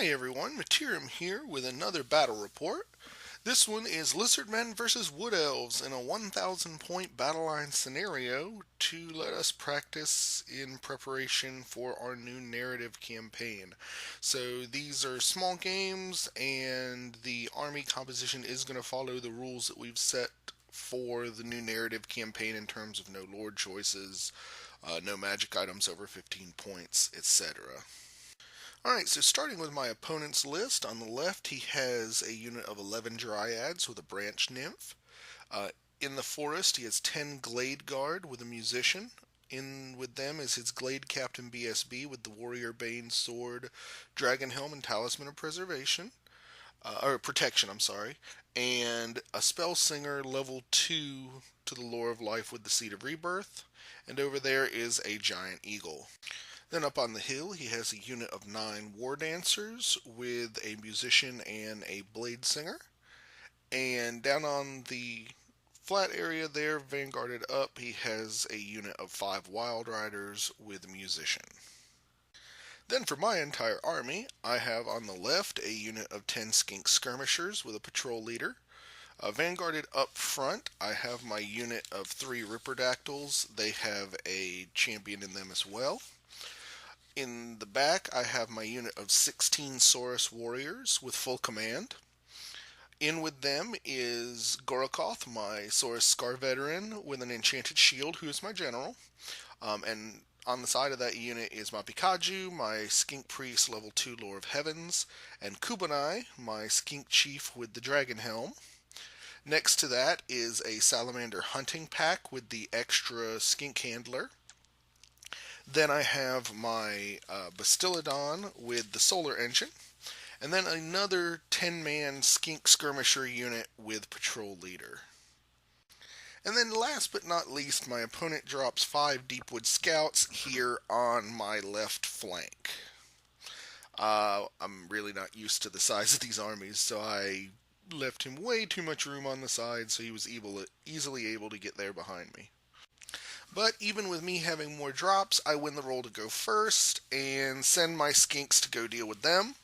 Hi everyone, Materium here with another battle report. This one is Lizardmen versus Wood Elves in a 1,000 point battle line scenario to let us practice in preparation for our new narrative campaign. So these are small games and the army composition is going to follow the rules that we've set for the new narrative campaign in terms of no lord choices, no magic items over 15 points, etc. Alright, so starting with my opponent's list, on the left he has a unit of 11 Dryads with a Branch Nymph. Uh, in the forest he has 10 Glade Guard with a Musician. In with them is his Glade Captain BSB with the Warrior Bane Sword, Dragon Helm, and Talisman of Preservation. Or Protection, I'm sorry. And a Spell Singer level 2 to the Lore of Life with the Seed of Rebirth. And over there is a Giant Eagle. Then up on the hill, he has a unit of 9 War Dancers with a Musician and a Blade Singer. And down on the flat area there, vanguarded up, he has a unit of 5 Wild Riders with a Musician. Then for my entire army, I have on the left a unit of 10 Skink Skirmishers with a Patrol Leader. Vanguarded up front, I have my unit of 3 Ripperdactyls. They have a champion in them as well. In the back, I have my unit of 16 Saurus Warriors with full command. In with them is Gorokoth, my Saurus Scar Veteran, with an Enchanted Shield, who is my general. And on the side of that unit is my Pikaju, my Skink Priest, level 2 Lore of Heavens, and Kubanai, my Skink Chief with the Dragon Helm. Next to that is a Salamander Hunting Pack with the extra Skink Handler. Then I have my Bastillodon with the Solar Engine. And then another 10-man Skink Skirmisher unit with Patrol Leader. And then last but not least, my opponent drops 5 Deepwood Scouts here on my left flank. I'm really not used to the size of these armies, so I left him way too much room on the side so he was easily able to get there behind me. But even with me having more drops, I win the roll to go first and send my skinks to go deal with them.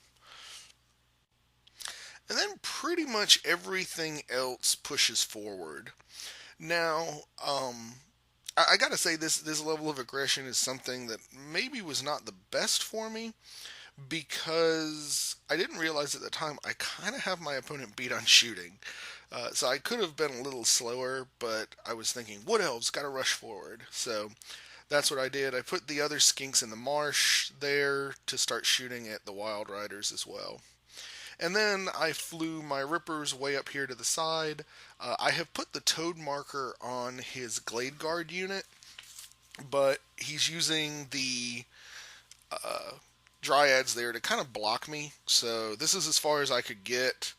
And then pretty much everything else pushes forward. Now, I gotta say this level of aggression is something that maybe was not the best for me, because I didn't realize at the time I kind of have my opponent beat on shooting. So I could have been a little slower, but I was thinking, Wood Elves, gotta rush forward. So that's what I did. I put the other skinks in the marsh there to start shooting at the Wild Riders as well. And then I flew my Rippers way up here to the side. I have put the Toad marker on his Glade Guard unit, but he's using the Dryads there to kind of block me. So this is as far as I could get.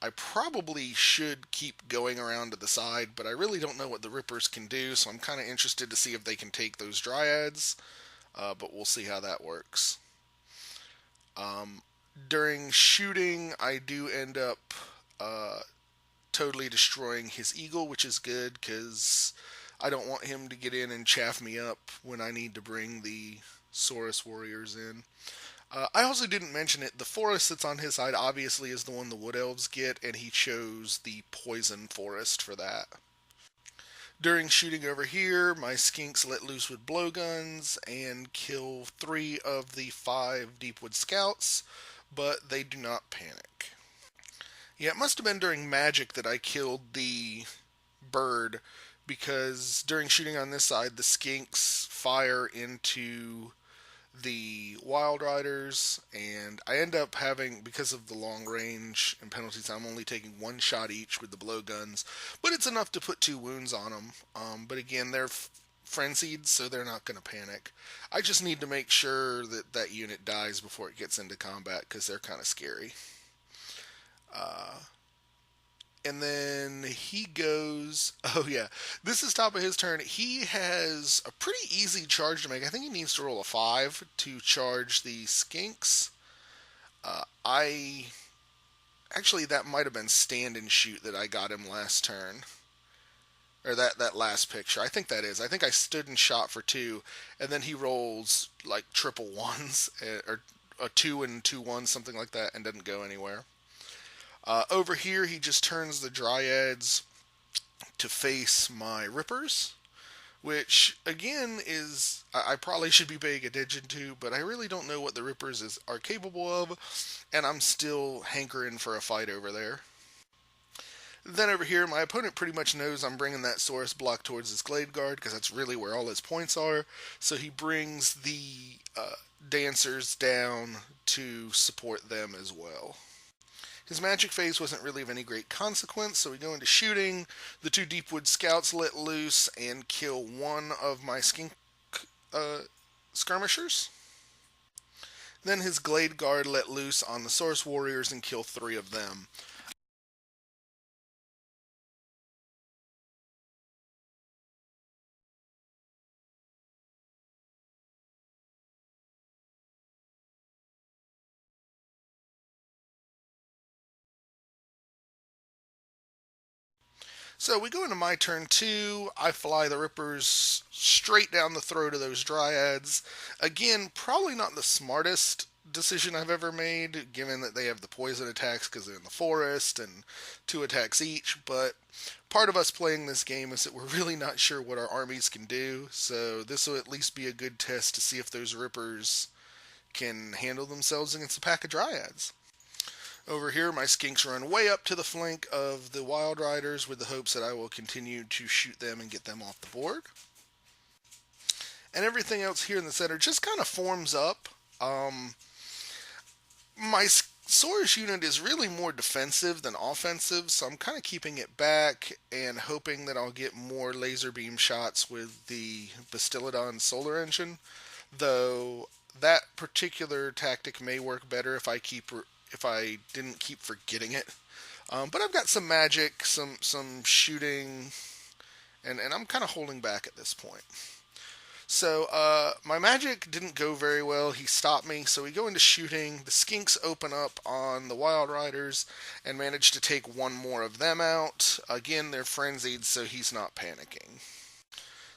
I probably should keep going around to the side, but I really don't know what the Rippers can do, so I'm kind of interested to see if they can take those Dryads, but we'll see how that works. During shooting, I do end up totally destroying his Eagle, which is good, because I don't want him to get in and chaff me up when I need to bring the Saurus Warriors in. I also didn't mention it. The forest that's on his side obviously is the one the Wood Elves get, and he chose the Poison Forest for that. During shooting over here, my skinks let loose with blowguns and kill 3 of the 5 Deepwood Scouts, but they do not panic. Yeah, it must have been during magic that I killed the bird, because during shooting on this side, the skinks fire into the Wild Riders, and I end up having, because of the long range and penalties, I'm only taking 1 shot each with the blowguns, but it's enough to put 2 wounds on them. But again, they're frenzied, so they're not going to panic. I just need to make sure that that unit dies before it gets into combat, because they're kind of scary. And then he goes, oh yeah, this is top of his turn. He has a pretty easy charge to make. I think he needs to roll a 5 to charge the skinks. Actually, that might have been stand and shoot that I got him last turn. Or that last picture. I think that is. I think I stood and shot for 2, and then he rolls like triple ones, or a 2 and 2/1, something like that, and doesn't go anywhere. Over here, he just turns the Dryads to face my Rippers, which again is I probably should be paying attention to, but I really don't know what the Rippers are capable of, and I'm still hankering for a fight over there. Then over here, my opponent pretty much knows I'm bringing that Saurus block towards his Glade Guard because that's really where all his points are. So he brings the Dancers down to support them as well. His magic phase wasn't really of any great consequence, so we go into shooting. The 2 Deepwood Scouts let loose and kill one of my Skink skirmishers. Then his Glade Guard let loose on the Source Warriors and kill 3 of them. So we go into my turn 2. I fly the Rippers straight down the throat of those Dryads. Again, probably not the smartest decision I've ever made, given that they have the poison attacks because they're in the forest and 2 attacks each. But part of us playing this game is that we're really not sure what our armies can do. So this will at least be a good test to see if those Rippers can handle themselves against a pack of Dryads. Over here, my Skinks run way up to the flank of the Wild Riders with the hopes that I will continue to shoot them and get them off the board. And everything else here in the center just kind of forms up. My Saurus unit is really more defensive than offensive, so I'm kind of keeping it back and hoping that I'll get more laser beam shots with the Bastiladon solar engine, though that particular tactic may work better if I didn't keep forgetting it. But I've got some magic, some shooting, and I'm kind of holding back at this point. So my magic didn't go very well. He stopped me, so we go into shooting. The Skinks open up on the Wild Riders and manage to take 1 more of them out. Again, they're frenzied, so he's not panicking.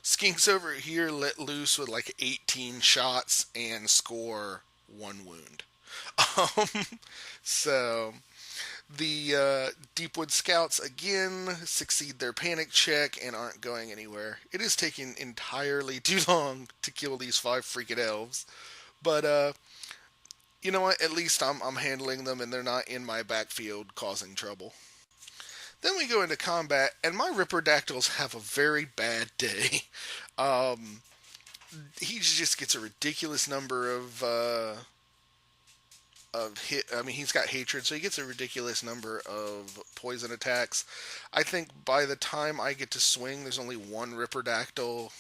Skinks over here let loose with like 18 shots and score 1 wound. So the Deepwood Scouts again succeed their panic check and aren't going anywhere. It is taking entirely too long to kill these 5 freaking elves, but you know what? At least I'm handling them and they're not in my backfield causing trouble. Then we go into combat, and my Ripperdactyls have a very bad day. He just gets a ridiculous number of hit. I mean, he's got hatred, so he gets a ridiculous number of poison attacks. I think by the time I get to swing, there's only 1 Ripperdactyl,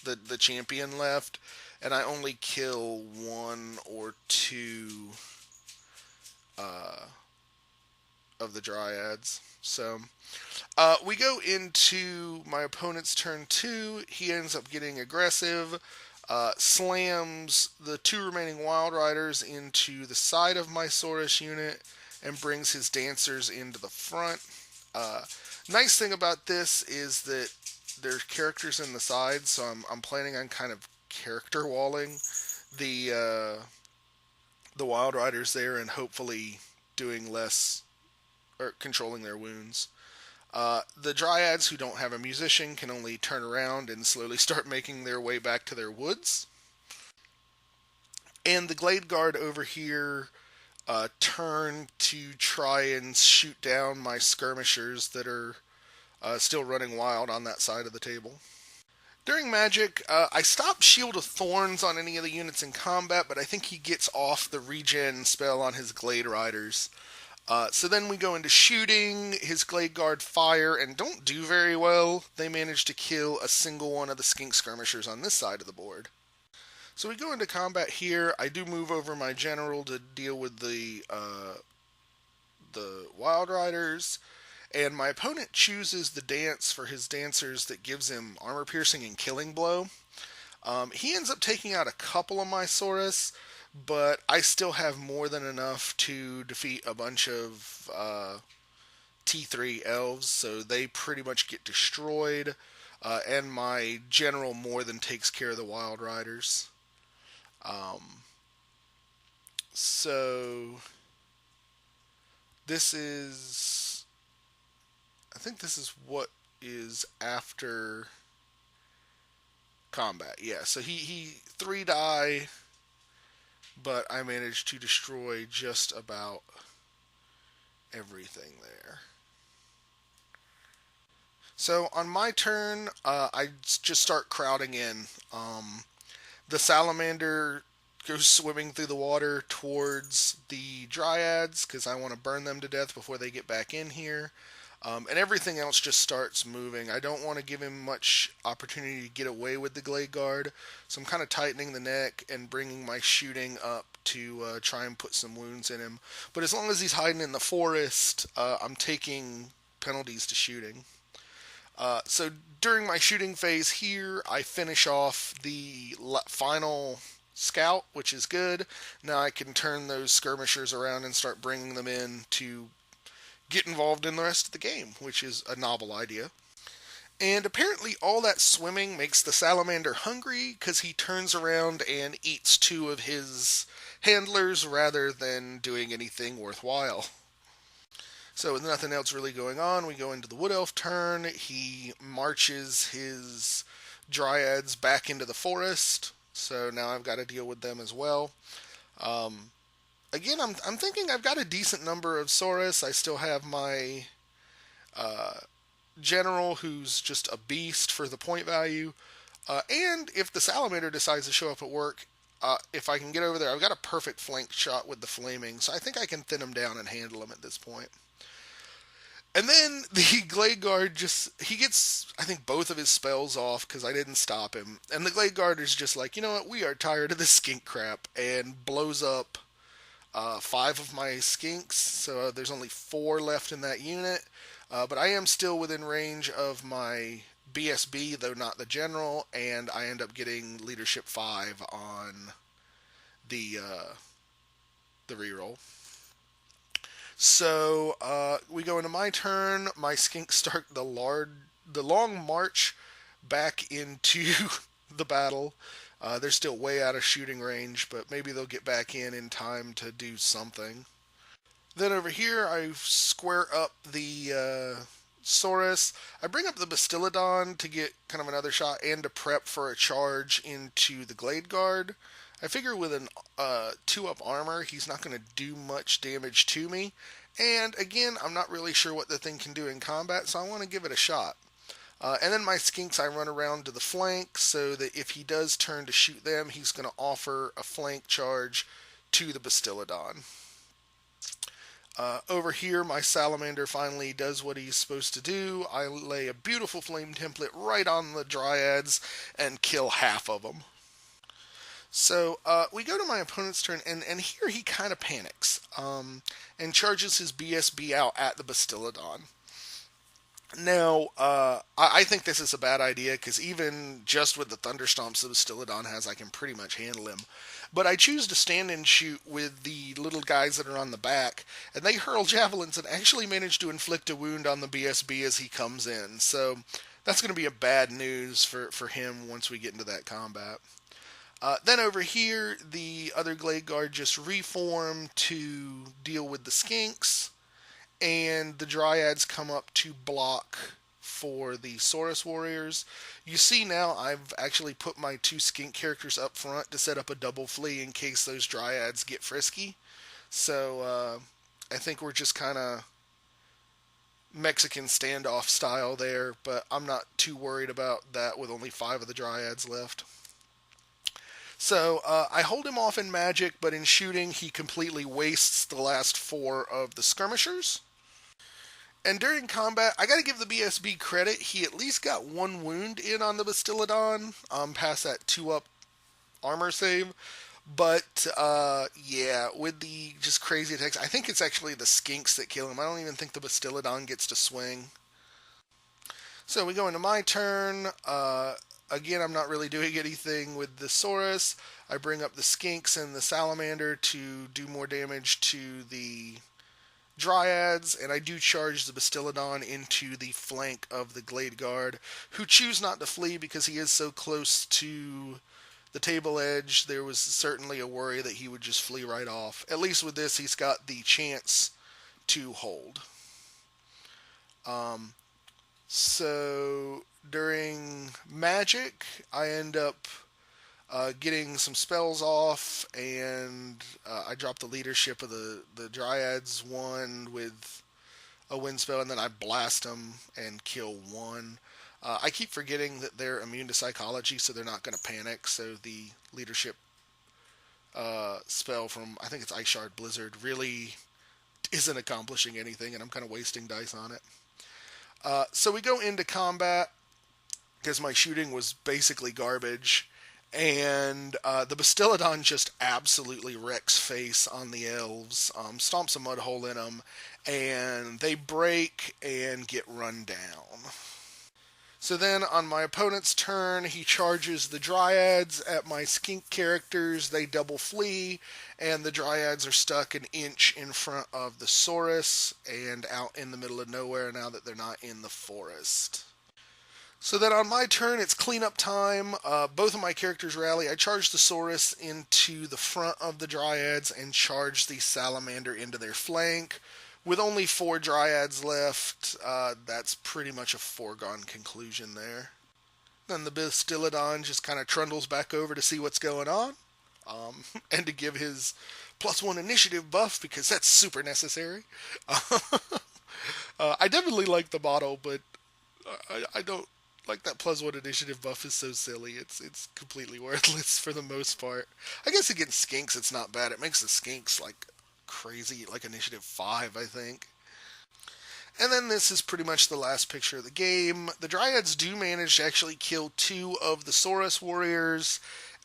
the champion left, and I only kill 1 or 2 of the Dryads. So we go into my opponent's turn 2. He ends up getting aggressive. Slams the 2 remaining Wild Riders into the side of my Saurus unit and brings his Dancers into the front. Nice thing about this is that there's characters in the side, so I'm planning on kind of character walling the Wild Riders there and hopefully doing less or controlling their wounds. The Dryads who don't have a musician can only turn around and slowly start making their way back to their woods. And the Glade Guard over here turn to try and shoot down my skirmishers that are still running wild on that side of the table. During Magic, I stopped Shield of Thorns on any of the units in combat, but I think he gets off the regen spell on his Glade Riders. So then we go into shooting. His Glade Guard fire and don't do very well. They manage to kill a single one of the Skink Skirmishers on this side of the board. So we go into combat here. I do move over my general to deal with the Wild Riders. And my opponent chooses the dance for his Dancers that gives him armor piercing and killing blow. He ends up taking out a couple of my Saurus, but I still have more than enough to defeat a bunch of T3 elves, so they pretty much get destroyed, and my general more than takes care of the Wild Riders. So this is, I think this is what is after combat. Yeah, so he 3 die, but I managed to destroy just about everything there. So on my turn, I just start crowding in. The salamander goes swimming through the water towards the dryads because I want to burn them to death before they get back in here. And everything else just starts moving. I don't want to give him much opportunity to get away with the Glade Guard, so I'm kind of tightening the neck and bringing my shooting up to try and put some wounds in him. But as long as he's hiding in the forest, I'm taking penalties to shooting. So during my shooting phase here, I finish off the final scout, which is good. Now I can turn those skirmishers around and start bringing them in to get involved in the rest of the game, which is a novel idea. And apparently, all that swimming makes the salamander hungry because he turns around and eats 2 of his handlers rather than doing anything worthwhile. So, with nothing else really going on, we go into the Wood Elf turn. He marches his dryads back into the forest. So now I've got to deal with them as well. Um, Again, I'm thinking I've got a decent number of Saurus. I still have my uh, general, who's just a beast for the point value. And if the salamander decides to show up at work, if I can get over there, I've got a perfect flank shot with the flaming, so I think I can thin him down and handle him at this point. And then the Glade Guard he gets, I think, both of his spells off because I didn't stop him. And the Glade Guard is just like, you know what, we are tired of this skink crap, and blows up 5 of my skinks. So there's only 4 left in that unit. But I am still within range of my BSB, though not the general, and I end up getting leadership 5 on the reroll. So we go into my turn. My skinks start the long march back into the battle. They're still way out of shooting range, but maybe they'll get back in time to do something. Then over here, I square up the Saurus. I bring up the Bastillodon to get kind of another shot and to prep for a charge into the Glade Guard. I figure with an 2-up armor, he's not going to do much damage to me. And again, I'm not really sure what the thing can do in combat, so I want to give it a shot. And then my skinks, I run around to the flank so that if he does turn to shoot them, he's going to offer a flank charge to the Bastillodon. Over here, my salamander finally does what he's supposed to do. I lay a beautiful flame template right on the dryads and kill half of them. So we go to my opponent's turn, and here he kind of panics and charges his BSB out at the Bastillodon. Now, I think this is a bad idea because even just with the thunderstomps the Bastillodon has, I can pretty much handle him. But I choose to stand and shoot with the little guys that are on the back, and they hurl javelins and actually manage to inflict a wound on the BSB as he comes in. So that's going to be a bad news for him once we get into that combat. Then over here, the other Glade Guard just reform to deal with the skinks, and the dryads come up to block for the Saurus warriors. You see now I've actually put my 2 skink characters up front to set up a double flee in case those dryads get frisky. So I think we're just kind of Mexican standoff style there, but I'm not too worried about that with only 5 of the dryads left. So I hold him off in magic, but in shooting he completely wastes the last 4 of the skirmishers. And during combat, I got to give the BSB credit. He at least got 1 wound in on the Bastillodon, past that 2-up armor save. But yeah, with the just crazy attacks, I think it's actually the skinks that kill him. I don't even think the Bastillodon gets to swing. So we go into my turn. Again, I'm not really doing anything with the Saurus. I bring up the skinks and the salamander to do more damage to the dryads, and I do charge the Bastillodon into the flank of the Glade Guard, who choose not to flee because he is so close to the table edge, there was certainly a worry that he would just flee right off. At least with this, he's got the chance to hold. Um, so during Magic, I end up getting some spells off, and I drop the leadership of the Dryads one with a wind spell, and then I blast them and kill one. I keep forgetting that they're immune to psychology, so they're not going to panic. So the leadership spell from, I think it's Ice Shard Blizzard, really isn't accomplishing anything, and I'm kind of wasting dice on it. So we go into combat because my shooting was basically garbage, and the Bastiladon just absolutely wrecks face on the elves, stomps a mud hole in them, and they break and get run down. So then on my opponent's turn, he charges the Dryads at my skink characters. They double flee, and the Dryads are stuck an inch in front of the Saurus and out in the middle of nowhere now that they're not in the forest. So then on my turn, it's cleanup time. Both of my characters rally. I charge the Saurus into the front of the Dryads and charge the Salamander into their flank. With only 4 Dryads left, that's pretty much a foregone conclusion there. Then the Bastiladon just kind of trundles back over to see what's going on, and to give his +1 initiative buff, because that's super necessary. I definitely like the model, but I don't like that +1 initiative buff is so silly. It's completely worthless for the most part. I guess against skinks it's not bad. It makes the skinks like crazy, like initiative 5, I think. And then this is pretty much the last picture of the game. The Dryads do manage to actually kill 2 of the Saurus warriors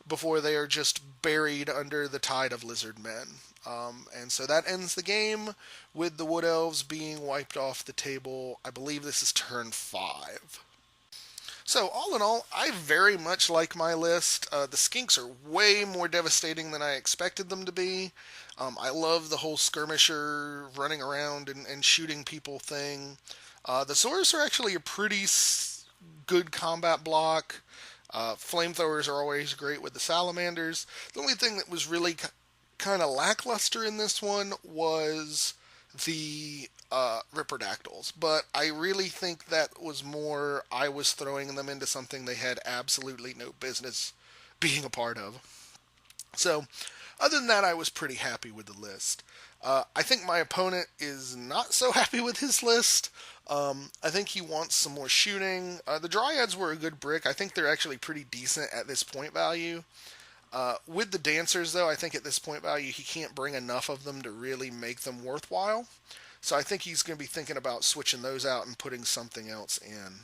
before they are just buried under the tide of Lizardmen. And so that ends the game with the Wood Elves being wiped off the table. I believe this is turn 5. So all in all, I very much like my list. The skinks are way more devastating than I expected them to be. I love the whole skirmisher running around and shooting people thing. The Saurus are actually a pretty good combat block. Flamethrowers are always great with the salamanders. The only thing that was really kind of lackluster in this one was the Ripperdactyls, but I really think that was more I was throwing them into something they had absolutely no business being a part of. So, other than that, I was pretty happy with the list. I think my opponent is not so happy with his list. I think he wants some more shooting. The Dryads were a good brick. I think they're actually pretty decent at this point value. With the Dancers, though, I think at this point value, he can't bring enough of them to really make them worthwhile. So I think he's going to be thinking about switching those out and putting something else in.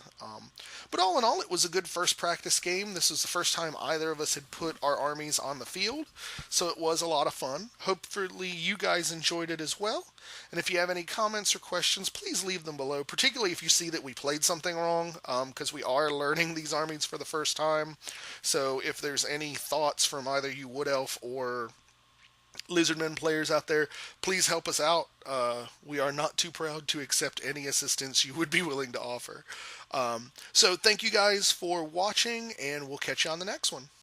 But all in all, it was a good first practice game. This was the first time either of us had put our armies on the field, so it was a lot of fun. Hopefully you guys enjoyed it as well. And if you have any comments or questions, please leave them below, particularly if you see that we played something wrong, because we are learning these armies for the first time. So if there's any thoughts from either you Wood Elf or Lizardmen players out there, please help us out. We are not too proud to accept any assistance you would be willing to offer. So thank you guys for watching, and we'll catch you on the next one.